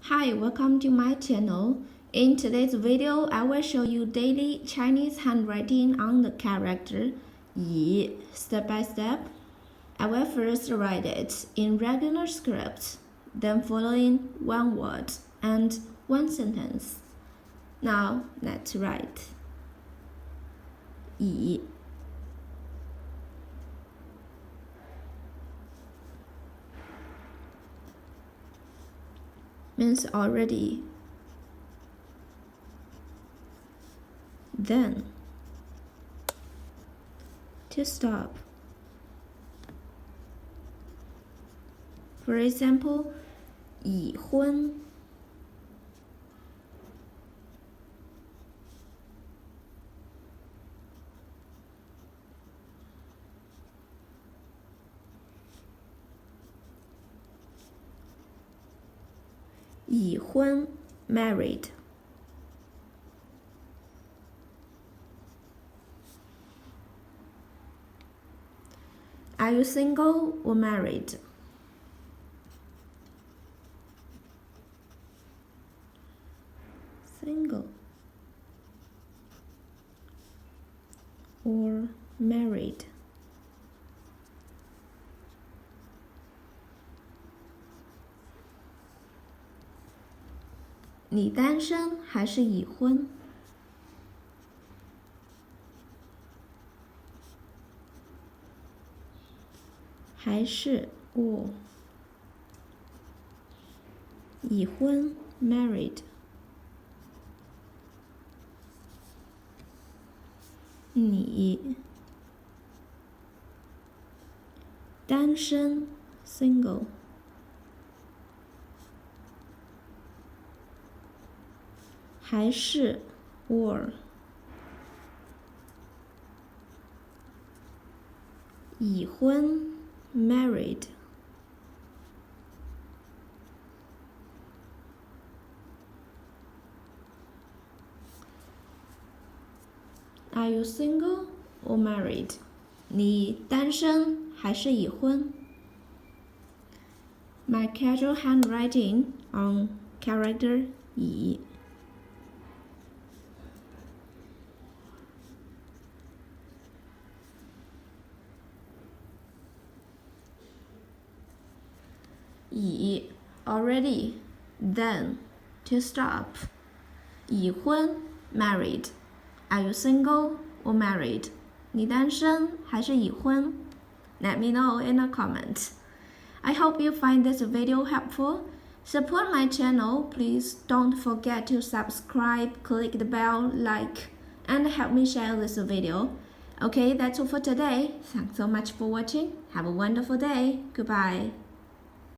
Hi, welcome to my channel. In today's video, I will show you daily Chinese handwriting on the character 乙 step by step. I will first write it in regular script, then following one word and one sentence. Now, let's write 乙 means already. Then, to stop. For example, 已婚 已婚 married. Are you single or married? Single or married.你单身还是已婚？还是or 已婚 married。你单身 single。还是 or 已婚 married。Are you single or married? 你单身还是已婚？ My casual handwriting on character 乙。已 already, then, to stop. 已婚 married. Are you single or married? 你单身还是已婚？ Let me know in a comment. I hope you find this video helpful. Support my channel. Please don't forget to subscribe, click the bell, like, and help me share this video. Okay, that's all for today. Thanks so much for watching. Have a wonderful day. Goodbye.